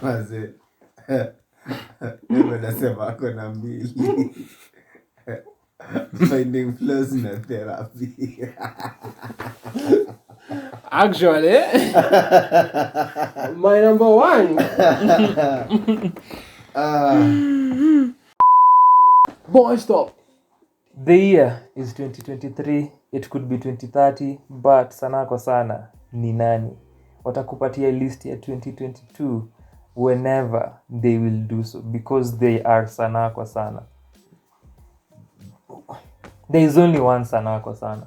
Maze. Mimi nasema ako na mbili. Finding flaws na therapy. Actually, my number one. Boy, stop. The year is 2023. It could be 2030, but Sanaa kwa sana ni nani? Watakupatia list ya 2022 whenever they will do so, because they are Sanaa kwa sana. There is only one Sanaa kwa sana.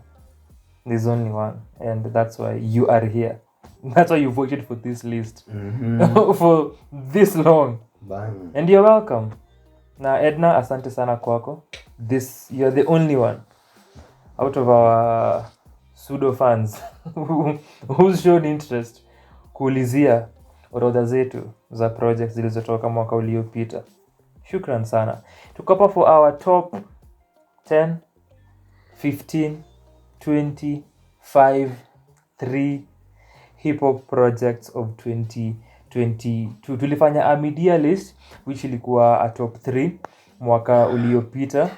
There's only one, and that's why you are here. That's why you voted for this list for this long. Bang. And you're welcome. Na Edna, asante sana kwako. You're the only one out of our pseudo fans who's shown interest kuulizia orodha zetu za projects zilizotoka mwaka uliopita. Shukran sana. Tuko hapa for our top 10, 15, 20, 5, 3 hip-hop projects of 2022. Tulifanya a midyear list which ilikuwa a top 3 mwaka uliopita.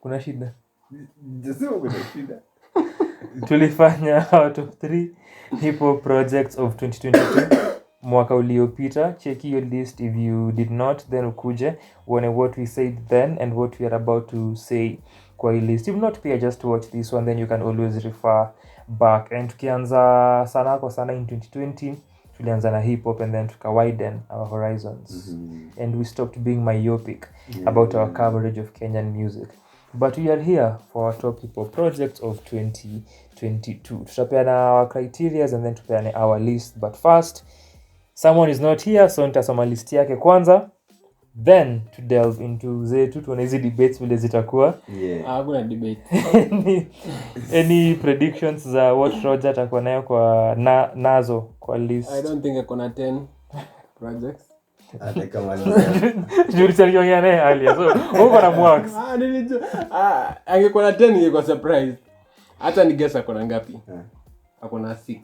Kuna shida? Jasema kuna shida. Tulifanya our top 3 hip-hop projects of 2022 mwaka uliopita. Check your list if you did not, then ukuje uone what we said then and what we are about to say kwa hii list. If not, pia just watch this one, then you can always refer back. And tukianza Sanaa kwa sana in 2020, tulianza na hip hop and then tuka widen our horizons. And we stopped being myopic about our coverage of Kenyan music. But we are here for our top hip hop projects of 2022. Tutapeana our criteria and then tupeane our list. But first, someone is not here, so nitasoma list yake kwanza. Then to delve into zetu tuone hizi debates vile zitakuwa. Hakuna debate. Any predictions za what Roger atakuwa nayo kwa nazo kwa list? I don't think I kuna 10 projects. Hata kama ni Juri aliongea naye earlier. So uko na mwax. Nilijua. Angekuwa na 10 ingekuwa surprise. Hata ni guess akona ngapi? Akona 6.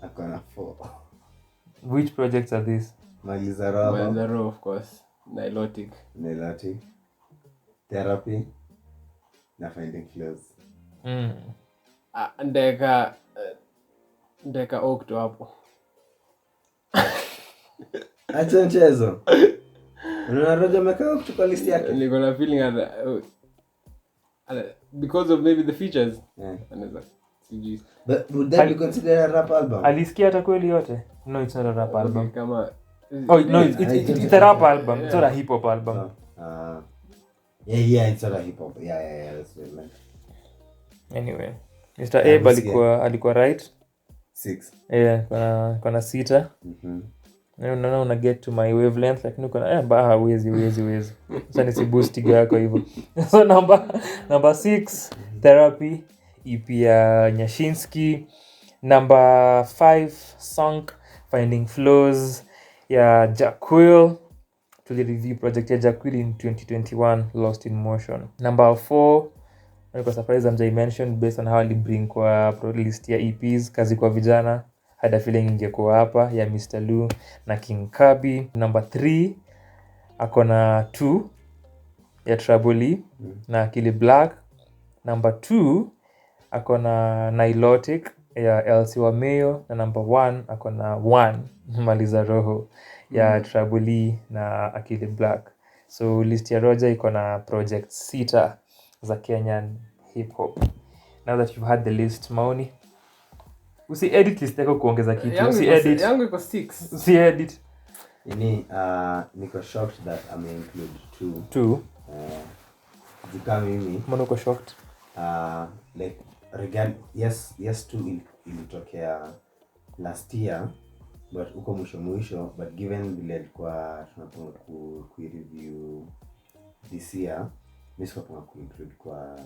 akona 4. Which projects are these? Malizaro, of course. Nilotic, therapy, na finding flaws. Ndeka okto hapo. Acha mchezo. Unaroja meka okto kwa list yake. Niko na feeling because of maybe the features. Yeah. CGs. But would that be considered a rap album? Alisikia hata kweli yote? No, it's not a rap album. Kama It's a rap album. It's not a hip hop album. Yeah, it's not a hip hop. Yeah, that's what I meant. Anyway, Mr. Abe alikuwa right. 6. Yeah, kuna 6. No, una get to my wavelength, lakini kuna baha wezi. Sasa ni boost yako hivyo. So number 6, therapy, EP ya Nyashinsky. Number 5, Sunk, Finding Flaws ya Jaquil. Tulireview project ya Jaquil in 2021, Lost in Motion. Number 4, niko surprised I'm mentioned based on how I bring kwa list ya EPs kazi kwa vijana. Had a feeling ingekuwa hapa ya Mr. Lou na King Kabi. Number 3, akona 2 ya Trouble E na Akili Black. Number 2, akona Nilotic ya Elsie Wameo. Na number 1, akona 1 Maliza Roho ya Trouble E na Akili Black. So list ya Roger ikona project 6 za Kenyan hip hop. Now that you've had the list, maoni, usi edit list yako kuongeza kitu. Usi edit. Yangu iko 6. Usi edit. Niko shocked that I may include 2. Zika mimi. Mbona uko shocked? Like yes 2 ilitokea last year, but uko mwisho, but given vile alikuwa tunapanga ku-review this year, nisipopanga ku-include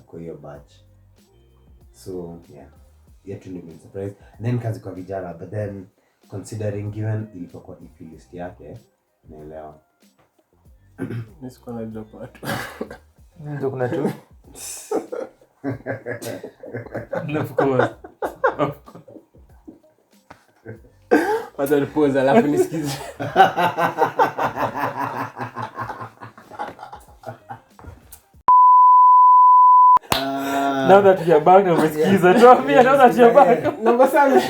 kwa hiyo batch. So yeah, to be surprised. Then kazi kwa vijana, but then considering given ilikuwa EP list yake, naelewa. Nisiko na joke watu. Ndio kuna 2. Of course. Wacha nipause alafu nisikize. Now that you're back, na umesikiza. Tuambie now that you're back. Number 7.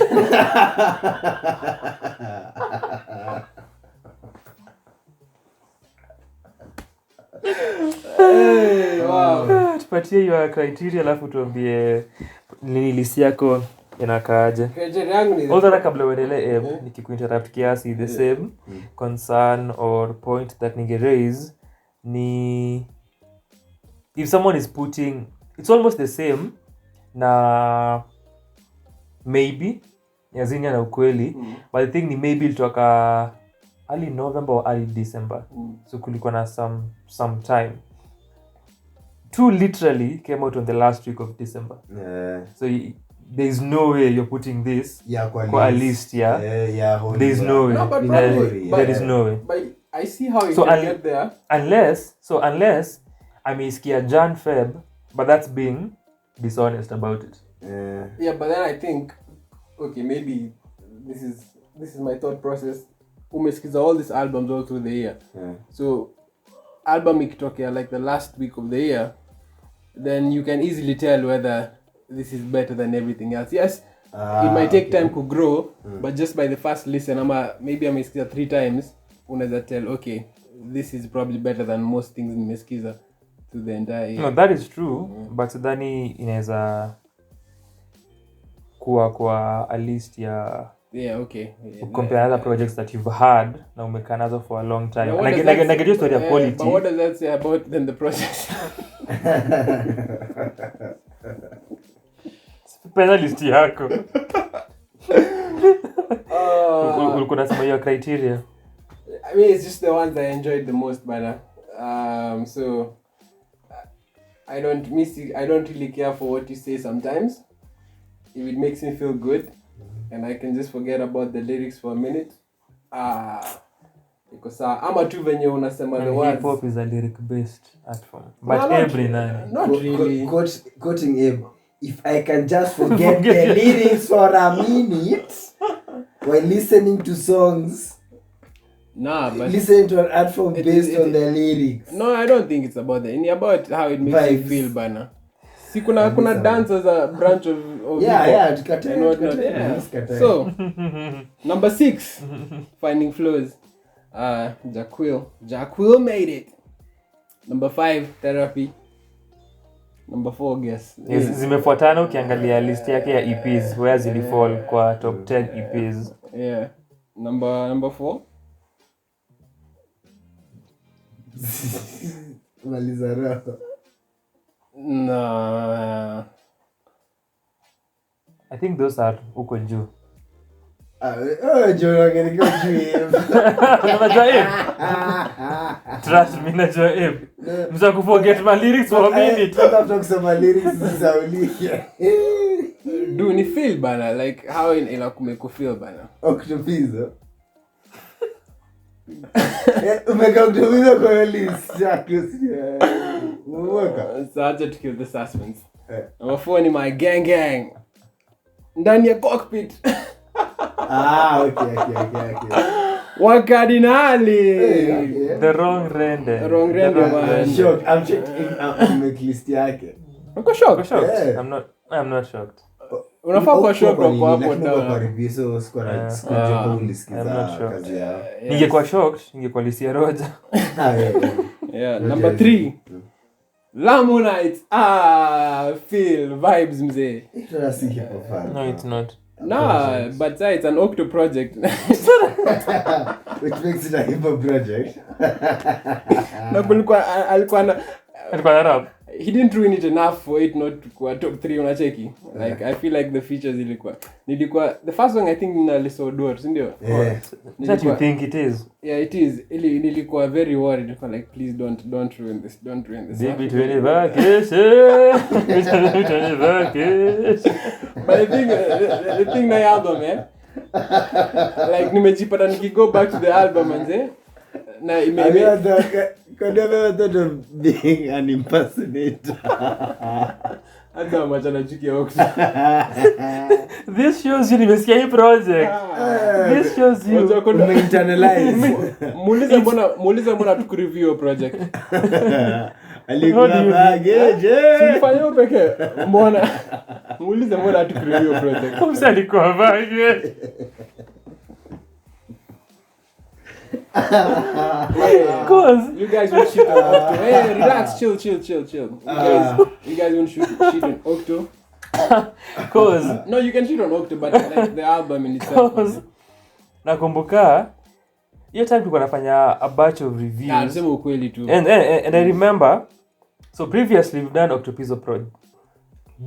Hey, wow. Tupatie your criteria alafu tuambie nini list yako inakaaje. Criteria yangu ni Although kabla uendelee nikikuinterrupt kiasi, the same concern or point that ninge raise ni if someone is putting, it's almost the same na maybe yazini na ukweli, but the thing ni maybe ilitoka early November or early December, so kulikuwa na some time. 2 literally came out on the last week of December. So there is no way you're putting this kwa list, yeah. There is no way. No, but there is no way. But I see how you can get there. Unless I may skia Jan Feb, but that's being dishonest about it. Yeah, but then I think, okay, maybe this is my thought process. Umeskiza all these albums all through the year. So album ikitokea like the last week of the year, then you can easily tell whether this is better than everything else. Yes, it might take time to grow, but just by the first listen, maybe ameskiza 3 times, unaweza tell, okay, this is probably better than most things nimeskiza through the entire year. No, that is true, but sidhani inaweza kuwa kwa a list ya okay. Compare other projects that you've had na umekaa nazo for a long time. Na get your story of quality. But what does that say about then the process? Penda list yako. Ulikuwa unasema your criteria. I mean, it's just the ones I enjoyed the most, but so I don't really care for what you say sometimes. If it makes me feel good and I can just forget about the lyrics for a minute, because ama tu venye unasema the words. Hip-hop is a lyric based art form, but every nani. Not really. Quoting him, if I can just forget the lyrics for a minute while listening to songs, but listening to an art form based on the lyrics. No, I don't think it's about that. It's about how it makes you feel, bana. Si kuna dance as a branch of tukatae. So number 6, finding flows. Jaquil made it. Number 5, therapy. Number 4, guess. Yes, zimefuatana ukiangalia list yake ya EPs where zilifall kwa top 10 EPs. Yeah. Number 4. Malizara. No. I think those are uko juu. Juu wangeniko juu. Unajua hip? Trust me, najua hip. Msa kuforget my lyrics for a minute. After kusema lyrics zisaulikia. Do ni feel bana, like how ina kumeko feel bana. Octopizo. Umeka octopizo kwa list yako. So I had to kill the suspense. Number 4 ni my gang. Ndani ya cockpit. Okay. Wakardinali. The wrong render. Shocked. I'm checking make list yake. Uko shocked? Yeah. I'm not shocked. Unafaa kwa shocked kwa hapo down. down. Review score I'm not shocked. Ningekuwa shocked, ningekuwa list ya Roger. Yeah, number 3. Lamu Nights. Feel vibes mzee. No, it's not. Nah, but it's an Octo project. Which makes it a hip-hop project. Na alikuwa Alikuwa rap. he didn't ruin it enough for it not to go top 3 unacheki. Like I feel like the features nilikuwa the first song I think nalisodor, si ndio? Yeah. That you think it is? Yeah, it is. Nilikuwa very worried, like please don't ruin this. Baby 20 vacation. But the thing na album, like nimejipata nikigo back to the album and na I never thought of being an impersonator. hata machana chuki ya Octo. This shows you nimesikia hii project. This shows you umeinternalize. Muulize mbona tukureview project. Alikuwa bageje. Tulifanya pekee. Mbona? Muulize mbona tukureview project. Kumsa alikuwa bageje. Cause you guys will shoot on Octo. Hey, relax, chill. You guys won't shoot on Octo. Cause no, you can shoot on Octo, but like the album in itself. Cause nakumbuka hiyo time tulikuwa nafanya a bunch of reviews. Nasema ukweli tu. And I remember, so previously we've done Octopizo Project.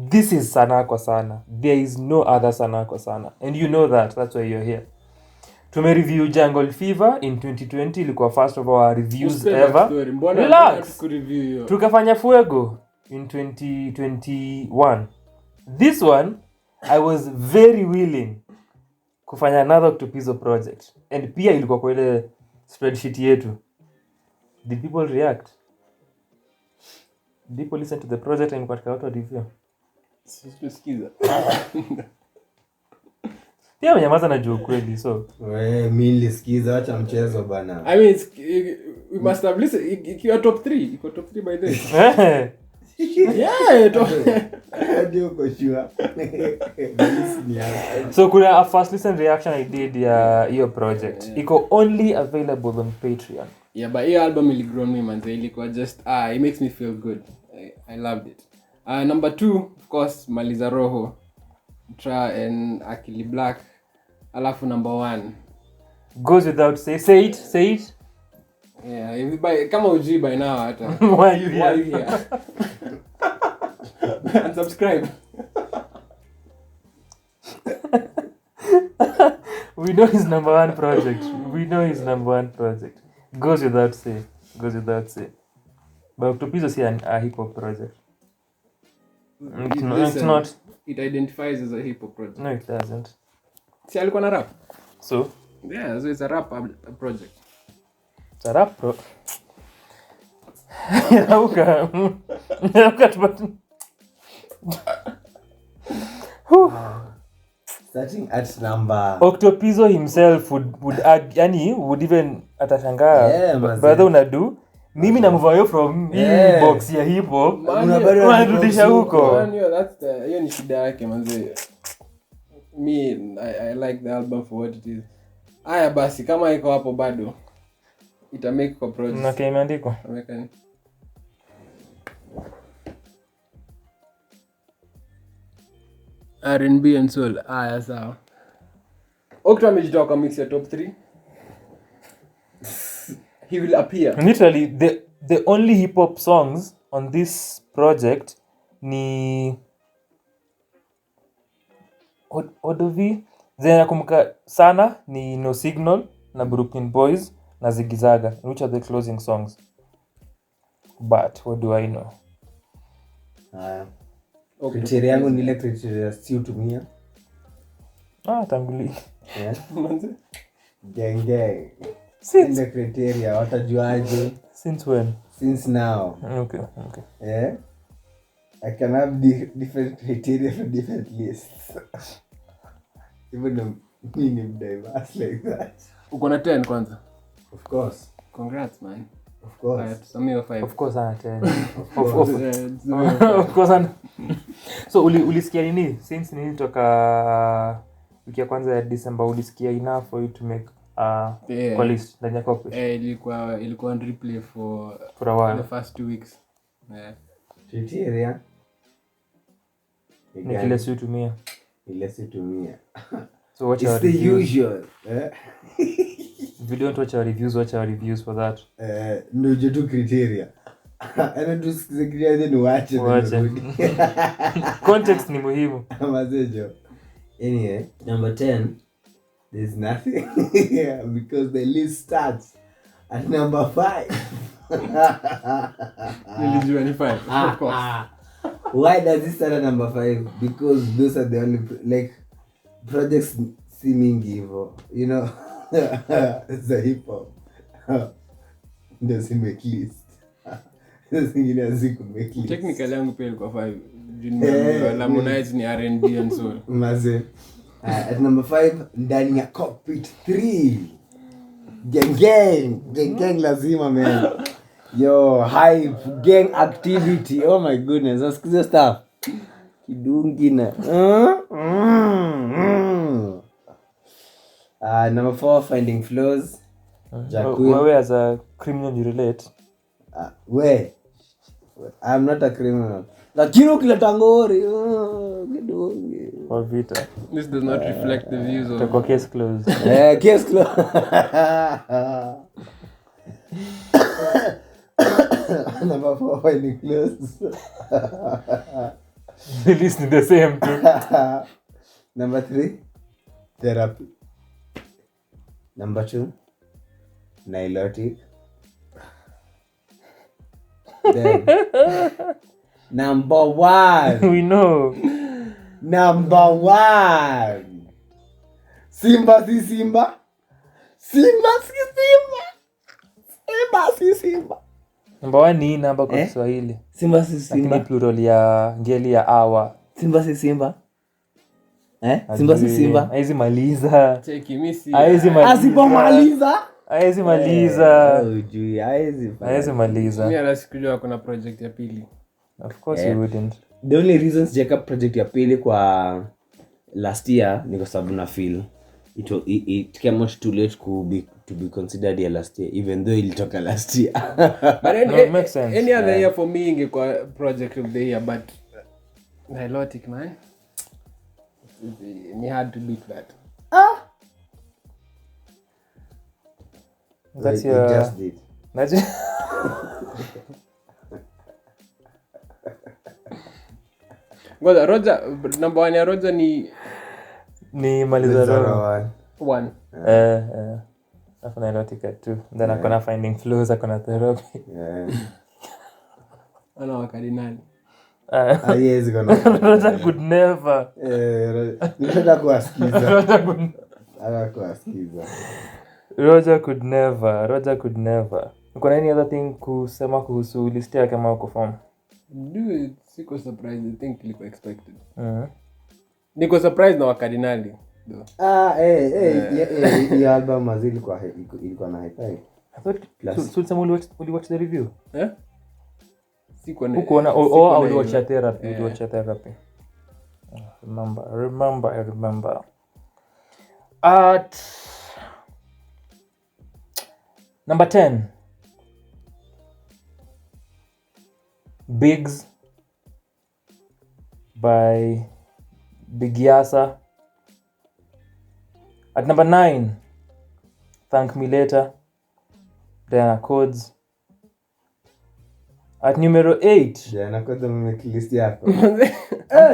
This is Sanaa kwa Sana. There is no other Sanaa kwa Sana. And you know that. That's why you're here. Tumereview Jungle Fever in 2020. Ilikuwa first of our reviews ever. Relax. Tukafanya Fuego in 2021. This one, I was very willing kufanya another Octopizo project. And pia ilikuwa kwa ile spreadsheet yetu. Did people react? Did people listen to the project and katika watu review? Sikiza. Pia mnyamaza na juu kweli, so. Mimi nilisikiza, acha mchezo bana. I mean, we must have listened. Ikiwa top 3. Iko top 3 by this. Yeah, top. Ndio kwa sure. So kuna a first listen reaction I did ya hiyo project. Iko only available on Patreon. Yeah, but hiyo album really grown me manze. Ilikuwa just it makes me feel good. I loved it. Number 2, of course, Maliza Roho, Tra and Akili Black. Alafu number 1. Goes without say it. Yeah, if by kama uji by now hata. Why are you here? And subscribe. We know his number one project. Goes without say. But Octopizo is a hip-hop project. It's not. It identifies as a hip-hop project. No, it doesn't. Si alikuwa na rap? So? Yeah, so it's a rap project. It's a rap Nauka tupati. Starting at number Octopizo himself would even atashangaa. Brother unadu mimi na move away from hii box ya hip hop. Unarudisha huko. Hiyo ni shida yake manze. Me I like the album for what it is. Aya basi kama iko hapo bado ita make for project. Na kile imeandikwa. Amekani. R&B and soul. Aya sawa. Octo amejitoa kwa mix ya top 3. He will appear. Literally the only hip hop songs on this project ni Odovi zinakumbuka sana ni No Signal na Brooklyn Boys na Zigizaga, which are the closing songs. But what do I know? Criteria yangu ni ile criteria si utumia. Tanguli. Yeah. Gang. Since the criteria watajuaje? Since when? Since now. Okay. Yeah. I can have different criteria for different lists. Even though I'm diverse like that. Uko na 10 kwanza? Of course. Congrats man. Of course. Samio 5. Of course ana 10. Of course ana. So ulisikia nini since nilitoka wiki ya kwanza ya December, ulisikia enough for you to make kwa list ndani ya copy? Ilikuwa on replay for a while. The first 2 weeks. Criteria ni kile si utumia. So watch our reviews. The usual. If you don't watch our reviews for that. No tu criteria. Ana tusikiria then watch. Context ni muhimu. Mazejo. Anyway, number 10, there's nothing because the list starts at number 5. Nilijua ni 5, of course. Why does it start at number 5? Because those are the only projects seeming evil, you know. It's a hip hop. Doesn't make list. Doesn't make list. Technically yangu pia ilikuwa 5. Harmonize ni R&B and soul. Maze. At number 5, ndani ya cockpit 3. Gang lazima man. Yo, hype, gang activity. Oh my goodness, nasikiza stuff. Kidungi na. Number 4, finding flaws. Wewe as a criminal you relate. I'm not a criminal. Lakini ukileta ngori, kidungi. Kwa vita. This does not reflect the views of... Kwa case closed. Case closed. Number 4, finding clothes. They listen the same thing. Number 3, therapy. Number 2, nilotic. Then, number 1. We know. Number 1. Simba si Simba. Simba si Simba. Simba si Simba. Number 1 ni namba kwa Kiswahili. Simba si Simba. Lakini plural ya ngeli ya awa. Simba si Simba. Simba si Simba. Haizi maliza. Cheki misi. Haizi maliza. Asipomaliza. Haizi maliza. Ujui, Haizi maliza. Mimi alasikujua kuna project ya pili. Of course you wouldn't. The only reasons Jacob project ya pili kwa last year ni kwa sababu na feel it came much too late to be considered ya last year, even though ilitoka last year. But it makes sense. Any other year for me ingekuwa project of the year, but nilotic man, ni hard to beat that. That's So your... it just did. Ngoja Roger, number 1 ya Roger ni maliza roho. 1. Afu nilotica too. Then akona finding flaws, akona therapy. Ana wakadinali. Yes, gonna. Roger could never. Nitaka kuwasikiza. Roger could never. Uko na any other thing kusema kuhusu list yake kama uko form? Dude, siko surprised. I think ilikuwa expected. Niko surprised na wakadinali. Hii album mazili ilikuwa na high time. I thought Sulsam will watch the review. Siko na. Uko na will watch therapy. Will watch therapy. I remember. At number 10, Bigs by Bigiasa. At number 9, Thank Me Later, Diana Codes. At numero 8, Diana Codes amemake list yako.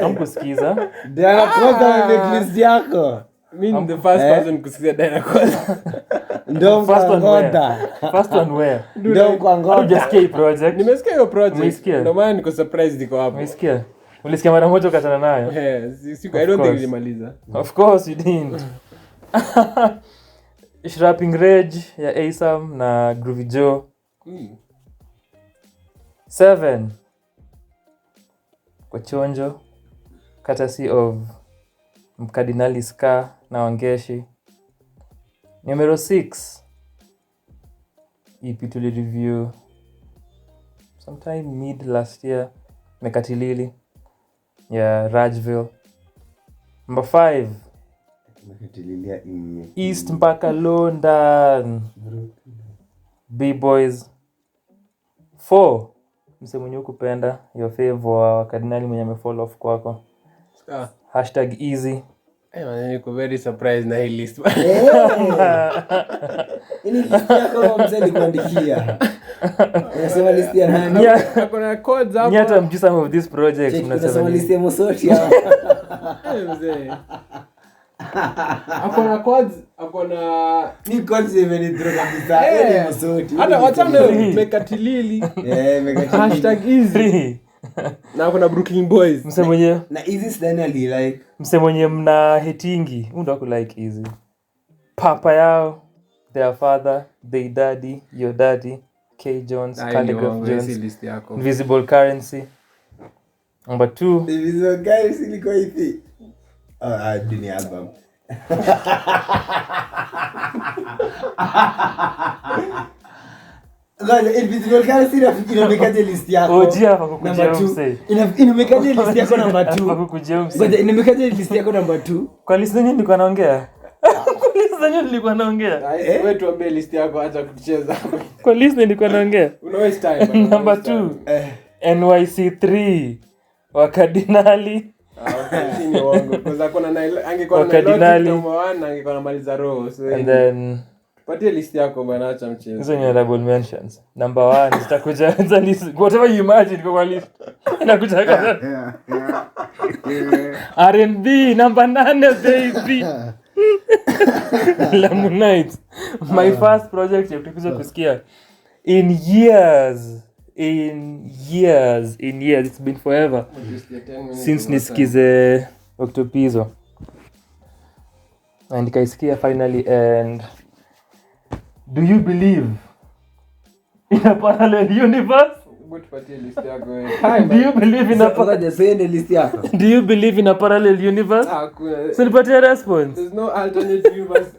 Amkusikiza. Diana Codes amemake list yako. Mimi the first person kusikia Diana Codes. Ndio First one ngoda. First one where? Ndio kwa ngoda. Hujasikia project. Nimesikia hiyo project. Umesikia? Ndio maana niko surprised niko hapo. Umesikia? Ulisikia mara moja ukatana nayo? I don't think nilimaliza. Of course you didn't. Rapping Rage ya Asam na Groovy Joe. 7, kwa Chonjo, courtesy of Mkardinali Ska na Wangeshi. Numero 6, EP tuli review sometime mid last year, Mekatilili ya Rajville. Number 5, Mekatililia East mpaka London, B-Boys. 4, mse mwenye ukupenda your favor wa Kardinali mwenye amefollow off kwako. #easy. Niko very surprised na hii list. Ini list yako mzee nikuandikia. Unasema list ya nani? Kuna codes hapo. Nyata mjui some of these projects Unasema list ya Mosoti hapa. Mzee. Akona codes, akona Ni codes imenidroga kabisa. Ni Mosoti. hata wachana Mekatilili. Mekatilili. #easy. Na kuna Brooklyn Boys. mse mwenye Na easy stand like mse mwenye mna hatingi ndo ku like easy. Papa yao, their father, their daddy, your daddy, K Jones, Calligraph Jones, list yako. Invisible Currency. Number 2. Hizo guys ilikuwa hivi. Dunia album. Ngoja, Invisible Guys inamekaje list yako? Oji hapa kukujia mse. Inamekaje list yako number 2? Hapa kukujia mse. Ngoja, inamekaje list yako number 2? Kwa list zenyewe nilikuwa naongea. Kwa list zenyewe nilikuwa naongea. Wewe tuambie list yako acha kucheza. Kwa list nilikuwa naongea. Una waste time. Number 2. NYC3 wakadinali. Okay, ni wangu. Kwa kuna na angekuwa na number 1 angekuwa na maliza roho. So and then patie list yako bwana, acha mchezo. hizo ni honorable mentions. Number 1 zitakuja za list. Whatever you imagine kwa list. Inakuja kama R&B number 8 baby. Lamunite. My first project ya kusikia in years. It's been forever since nisikize Octopizo. And nikaisikia finally. And do you believe in a parallel universe? Patie list yako wewe. Do you believe in a list yako? Do you believe in a parallel universe? So nipatie response. There's no alternate universe.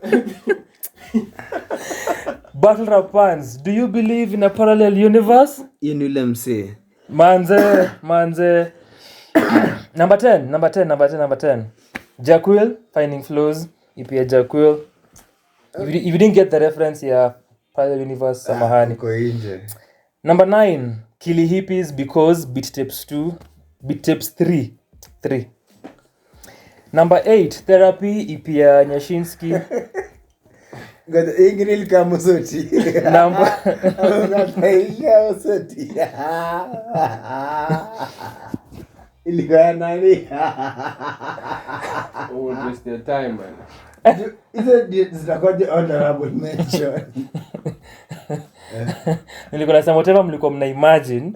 Battle rap fans, do you believe in a parallel universe? Yenu ile mse. Manze. Number 10. Jaquil, Finding Flows, EPA Jaquil. If you didn't get the reference, yeah, parallel universe, samahani. Uko nje. Number 9, Kili Hippies because Beat Tapes 3. Number 8, Therapy, EPA Nyashinsky. Ngoja, ingine kama soti. Number ilikuwa nani? Waste your time man. Hizo zitakuwa honorable mention. Nilikuwa nasema whatever mlikuwa mna imagine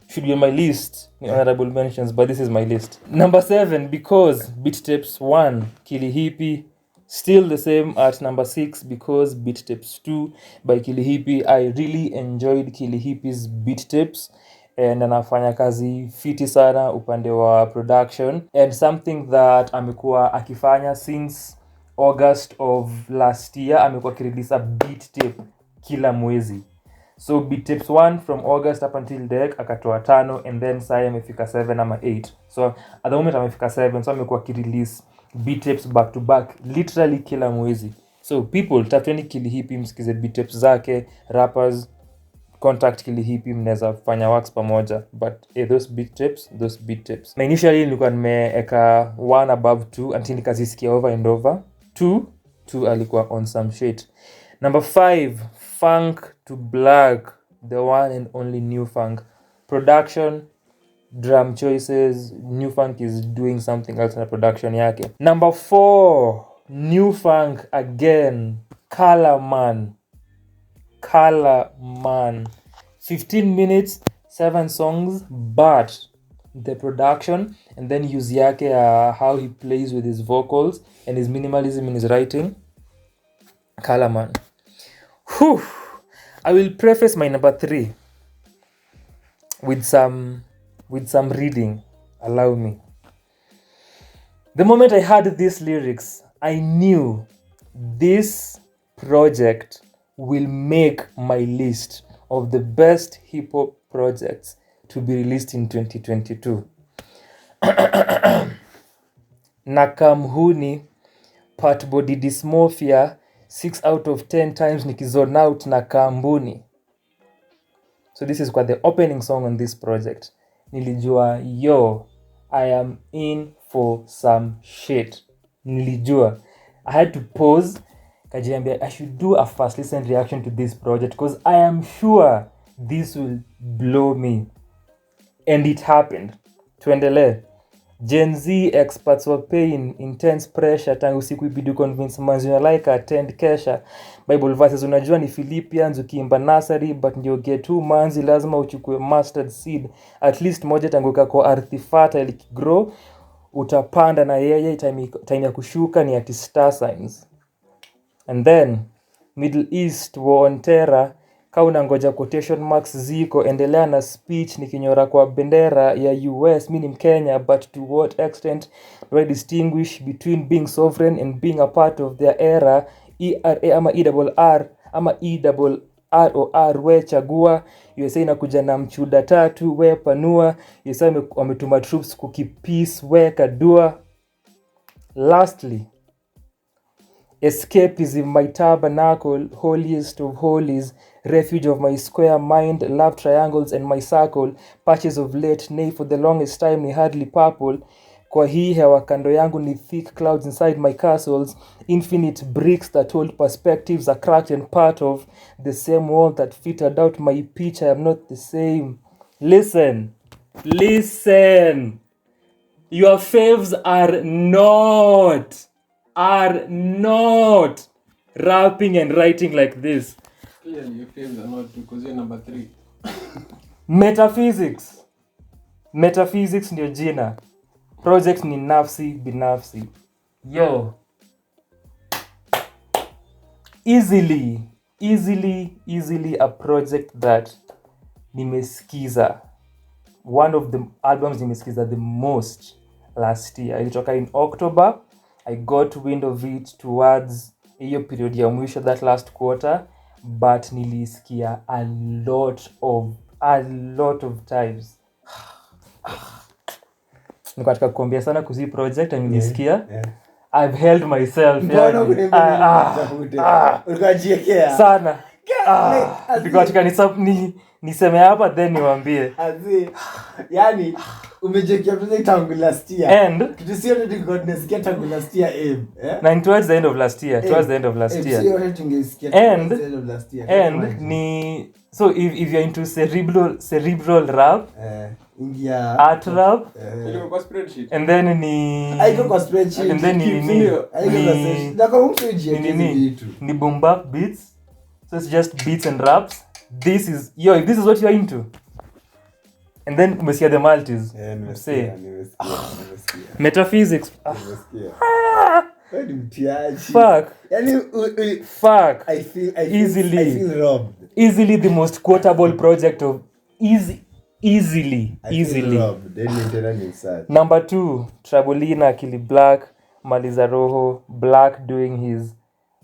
should be on my list, honorable mentions, but this is my list. Number 7, because Beat Tapes 1, Kili Hippie, still the same at number 6, because Beat Tapes 2 by Kili Hippie. I really enjoyed Kili Hippie's Beat Tapes, and anafanya kazi fiti sana upande wa production, and something that amekuwa akifanya since August of last year. Amekuwa akirelease a beat tape kila mwezi. So Beat Tapes 1 from August up until date akatoa 5, and then sai amefika 7 ama 8. So at the moment amefika 7, so amekuwa akirelease beat tapes back to back literally kila mwezi. So people, tafuteni Kili Hippie msikize beat tapes zake. Rappers, contact Kili Hippie, mnaweza fanya works pamoja. But those beat tapes. Na initially nilikuwa nimeeka 1 above 2 until nikazisikia over and over. 2 alikuwa on some shit. Number 5, Funk to Black, the one and only New Funk. Production, drum choices, New Funk is doing something else in the production yake. Number 4, New Funk again, Color Man. 15 minutes, 7 songs, but the production and then use yake, how he plays with his vocals and his minimalism in his writing. Color Man. Whew. I will preface my number 3 with some reading. Allow me. The moment I heard these lyrics, I knew this project will make my list of the best hip-hop projects to be released in 2022. Nakamhuni, part body dysmorphia, 6 out of 10 times nikizone out na kambuni. So this is quite the opening song on this project. Nilijua, I am in for some shit. Nilijua. I had to pause. Kajiambia, I should do a first listen reaction to this project because I am sure this will blow me. And it happened. Tuendelee. Gen Z experts were paying intense pressure tangu siku ibidi convince manzi like attend kesha. Bible verses unajua ni Philippians ukiimba nursery, but ndio get 2 manzi lazima uchukue mustard seed at least moja tangu kako ardhi fertile ikigrow utapanda na yeye time ya kushuka ni at star signs. And then Middle East war on terror, Ka unangoja quotation marks ziko, endelea na speech nikinyora kwa bendera ya US. Mi ni Mkenya, but to what extent do I distinguish between being sovereign and being a part of their era? ERA ama ERR ama ERROR, we chagua. USA inakuja na mchuda tatu, we panua. USA wametuma troops kukeep peace, we kadua. Lastly, escape is in my tabernacle, holiest of holies, refuge of my square mind, love triangles and my circle, patches of late, nay for the longest time ni hardly purple. Kwa hii hewa kando yangu ni thick clouds inside my castles, infinite bricks that hold perspectives are cracked and part of the same wall that fitted out my pitch. I am not the same. Listen. Your faves are not rapping and writing like this. Clearly your faves are not, because you're number 3. Metaphysics ndio jina. Project ni nafsi binafsi. Yo. Easily a project that nimesikiza. One of the albums nimesikiza the most last year. Ilitoka in October. I got wind of it towards hiyo period ya mwisho, that last quarter, but nilisikia a lot of times. Niko katika kuambia sana kuzi project and nilisikia. I've held myself. Ukajiekea sana. Niko katika niseme hapa then niwaambie. Yani umejekia project tangu last year. And kitu sio ndio tunasikia tangu last year na towards the end of last year. Sio tungesikia towards the end of last year. And ni so if you're into cerebral rap, ingia art rap, Ilikuwa kwa spreadsheet. and then ni aiko kwa spreadsheet, and then ni boom bap beats. So it's just beats and raps. If this is what you're into. And then umesikia the multis. Say metaphysics. Fuck. I feel robbed. Easily the most quotable project of easily. Number 2, Trabolina, Akili Black, Maliza Roho, Black doing his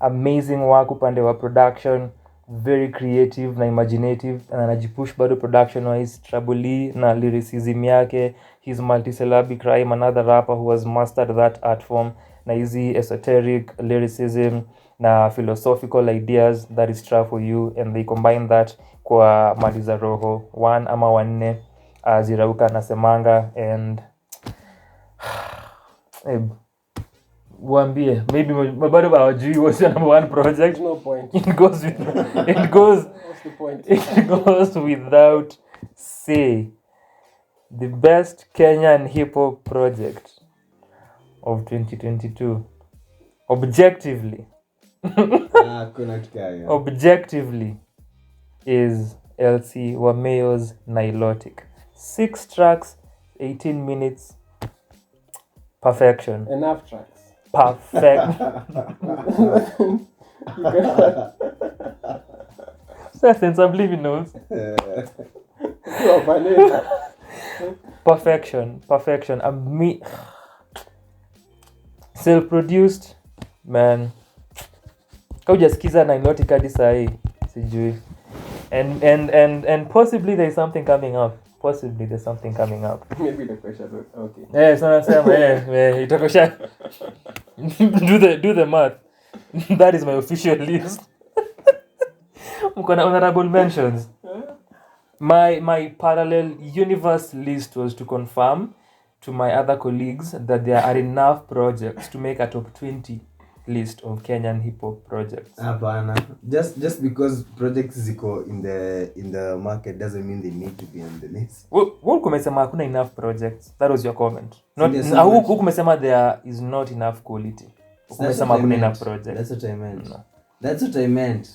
amazing work upande wa production, very creative na imaginative, na anajipush bado production wise. Traboli na lyricism yake, his multisyllabic rhyme, another rapper who has mastered that art form, na hizi esoteric lyricism na philosophical ideas, that is trap for you, and they combine that kwa Maliza Roho 1 ama 4 Zirauka na Semanga. And waambie maybe bado hawajui what's your number 1 project. No point. It goes What's the point? it goes without say, the best Kenyan hip-hop project of 2022 objectively is LC Wameyo's Nilotic. 6 tracks, 18 minutes. Perfection. Enough tracks. Perfect. Subliminals. Perfection. Self-produced, man. Kaujasikiza Nilotic hadi sahi, sijui. And possibly there's something coming up. Maybe the question. Okay. So nasema itakosha. Do the math. That is my official list. Mko na honorable mentions. My parallel universe list was to confirm to my other colleagues that there are enough projects to make a top 20 list of Kenyan hip-hop projects. Hapana. Just because projects ziko in the market doesn't mean they need to be on the list. Wewe kumesema hakuna enough projects. That was your comment. Huku kumesema there is not enough quality. Kumesema hakuna enough projects. That's what I meant. No. That's what I meant.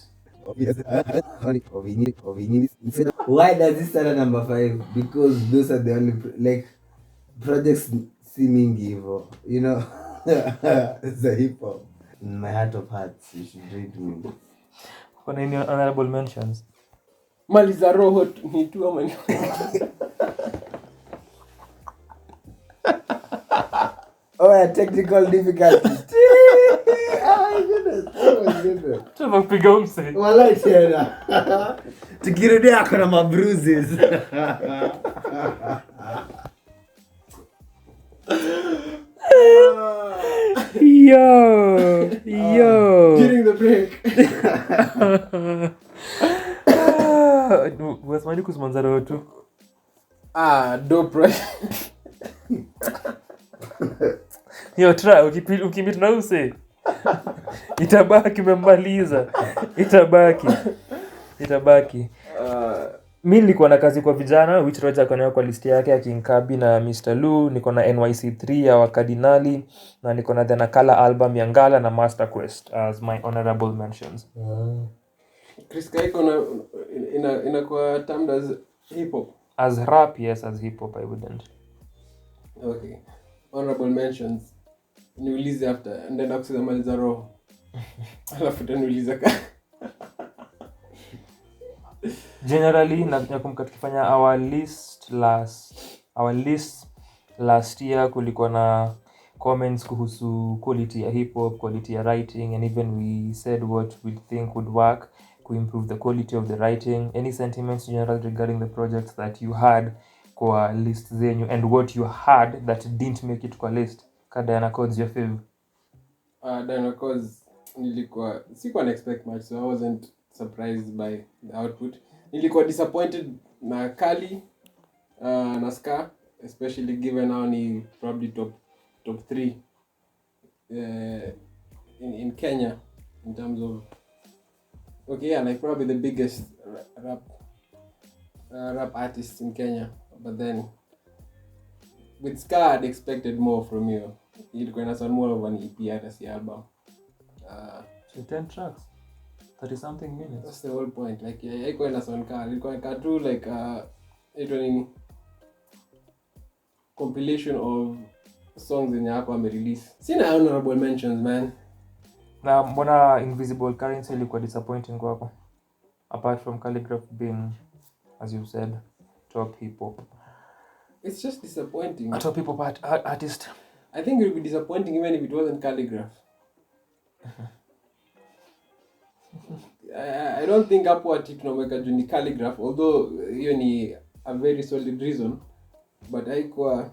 Why does this start at number 5? Because those are the only projects seeming evil, you know. It's a hip hop. In my heart of hearts, you should read me. Kuna any honorable mentions? mali za roho ni tu ama ni technical difficulties. Oh my goodness. Tunapiga umse. Walai tena. Tukirudia akona mabruises. Yo. during the break. Wasmani kusimanzaro tu. Dope, right? Yo, try ukimit na use. Itabaki umemaliza. Itabaki. Mi nilikuwa na kazi kwa vijana which Roger akona kwa list yake ya King Kabi na Mr. Lou, niko na NYC3 ya Wakardinali na niko na The Nakala album ya Ngala na Master Quest as my honorable mentions. Chris Kaiko inakuwa termed as hip hop. As rap, yes, as hip hop I wouldn't. Okay. Honorable mentions. Niulize after and then nakusema mali za roho. Alafu taniuliza Generally nakumbuka tukifanya our list last year kulikuwa na comments kuhusu quality ya hip hop, quality ya writing, and even we said what we think would work to improve the quality of the writing. Any sentiments general regarding the projects that you had kwa list zenyu and what you had that didn't make it kwa list? Diana Code's your favorite? Diana Code's sikuwa na expect much, so I wasn't surprised by the output. Nilikuwa disappointed na Kali na Ska, especially given how ni probably top 3 in Kenya in terms of like probably the biggest rap artists in Kenya. But then with Ska I'd expected more from you. Ilikuwa na sound more of an EP artist album. So 10 tracks, 30 something minutes. That's the whole point. Like haikuwa na sound kali. Ilikuwa tu like nini compilation of songs yenye hapo ame-release. Sina honorable mentions, man. Na mbona Invisible Currency ilikuwa disappointing kwako? Apart from Calligraph being, as you said, top hip hop. It's just disappointing. A top hip hop artist. I think it would be disappointing even if it wasn't Calligraph. I don't think hapo ati tunamweka juu ni Calligraph, although hiyo ni a very solid reason, but haikuwa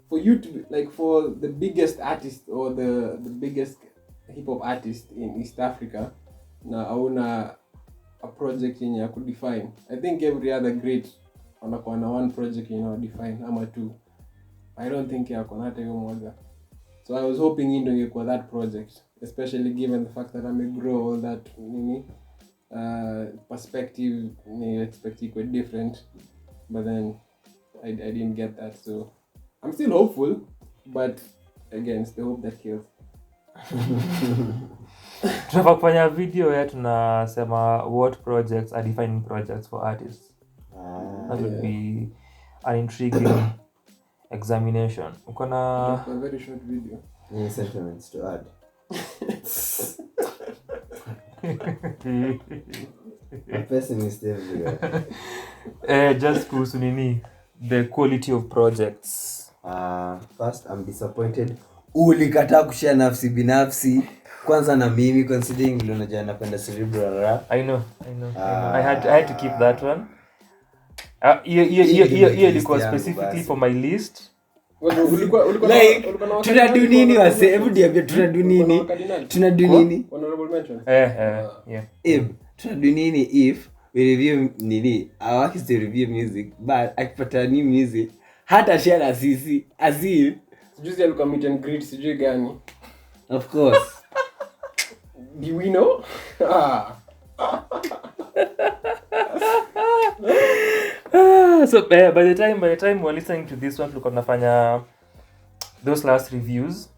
for you to like for the biggest artist or the biggest hip hop artist in East Africa na hauna a project yenye ya kudefine. I think every other great wanakuwa na one project yenye ya define ama two. I don't think yako na hata hiyo moja. So I was hoping hii ndio ingekuwa that project, especially given the fact that I may grow all that perspective ni expect it quite different, but then I didn't get that, so I'm still hopeful, but again it's the hope that kills. Tunafaa kufanya video ya tunasema what projects are defining projects for artists. That would be an intriguing examination. Uko na a very short video. Any sentiments to add? A pessimist everywhere. Just kuhusu nini the quality of projects. First I'm disappointed. Ulikataa kushare nafsi binafsi kwanza na mimi considering vile unajua napenda cerebral rap. I know. I had to keep that one. Hiyo ilikuwa specifically for my list. Tunadu nini wase? Hebu niambie tunadu nini? Honorable mention. Yeah. Tunadu nini if we review nini? Our work is to review music, but akipata new music hata share na sisi azil. Juzi alikuwa meet and greet sijui gani. Of course. Do we know? So by the time we're listening to this one tulikuwa tunafanya those last reviews,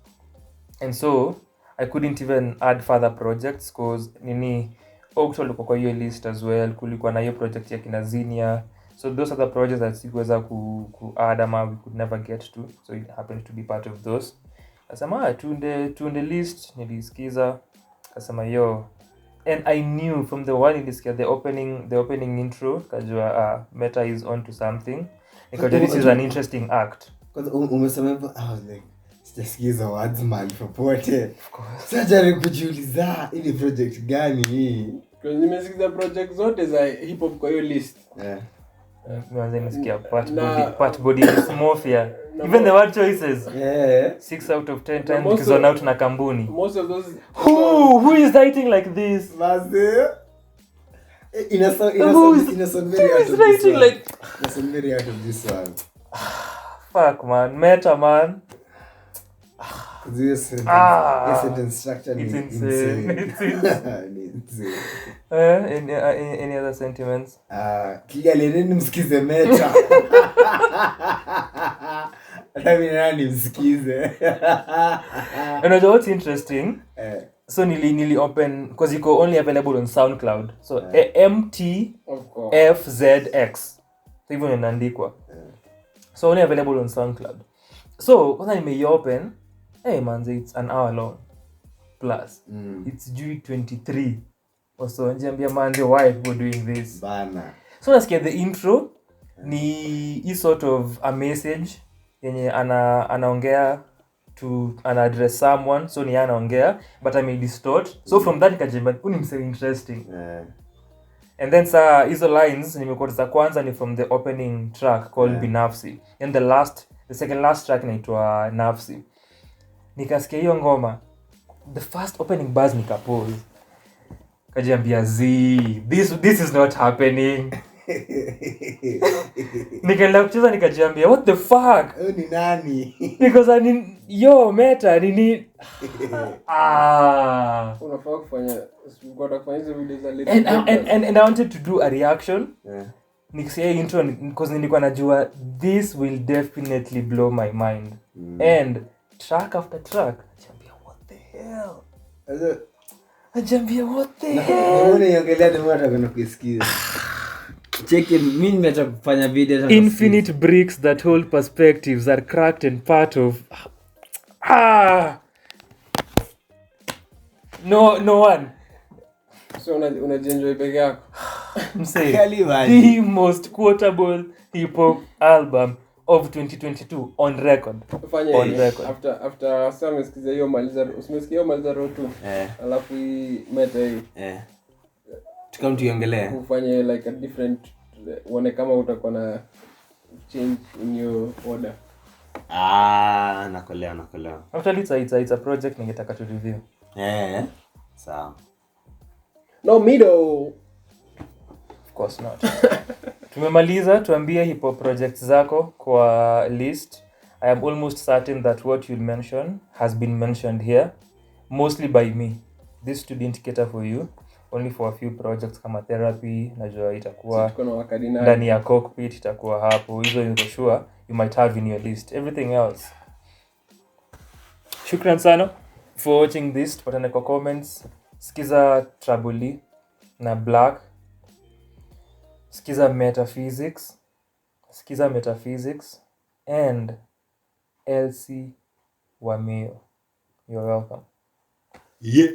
and so I couldn't even add further projects cause nini Oxford ilikuwa kwa hiyo list as well. Kulikuwa na hiyo project ya Kinazinia, so those are the projects that sikuweza ku add ama we could never get to, so it happened to be part of those. Kasema tunde list nilisikiza, kasema And I knew from the one nilisikia the opening intro kajua Meta is on to something. Nikajua this is an interesting act. Kwanza umesema hivyo, I was like, sitasikiza words man popote. Of course. Sasa kujiuliza ili project gani hii? Kwa nimesikiza project zote za hip hop kwa hiyo list. Mwanzo nisikia part body dysmorphia. Even the word choices. 6 out of 10 times kizona out na kambuni. Most of those who is writing like this? Maze. Innocent very out of this one. Fuck man, Meta man. This sentence structure it's is insane. insane. Any other sentiments? Kigaleni msikize Meta. Hata mimi nani msikize. And what's interesting? So nili open because you only available on SoundCloud. So MTFZX. So even inaandikwa. So only available on SoundCloud. So when I may open, hey man, it's an hour long plus. It's due 23 or so. Njambia man, why people doing this? Bana. So nasikia the intro ni sort of a message yenye anaongea to address someone, so ni anaongea but I may distort. So from that nikajemba ni so interesting. And then hizo lines nimekuwa za kwanza ni from the opening track called Binafsi, and the second last track inaitwa Nafsi. Nikasikia hiyo ngoma, the first opening bars nikapose, kajiambia this is not happening. Nikaenda kucheza nikajiambia what the fuck, ni nani? Because Meta nini unafaa kufanya hizo video za late and I wanted to do a reaction. Nikisikia intro because nilikuwa najua this will definitely blow my mind. And track after track najambia what the hell. Naona yongelea ndio watu wanakusikiza. Check mimi nimeacha kufanya video infinite bricks that hold perspectives are cracked and part of no one. So unajienjoy peke yako. I'm saying the most quotable hip hop album of 2022 on record. After some sikiza hiyo maliza, usimesikia hiyo maliza row 2. Alafu Meta hii. Tukam tuiongelea. Ufanye like a different one kama utakuwa na change in your order. Nakolea. Actually it's a project ningetaka to review. Sawa. No middle. Of course not. Tumemaliza, tuambie hip hop projects zako kwa list. I am almost certain that what you'll mention has been mentioned here, mostly by me. This didn't cater for you, only for a few projects kama therapy, najua itakuwa ndani ya cockpit, itakuwa hapo. Hizo niko sure you might have in your list. Everything else. Shukran sana for watching this. Tupatane kwa comments. Sikiza Trouble na Black. Sikiza Metaphysics and LC Wameo. You're welcome. Yeah.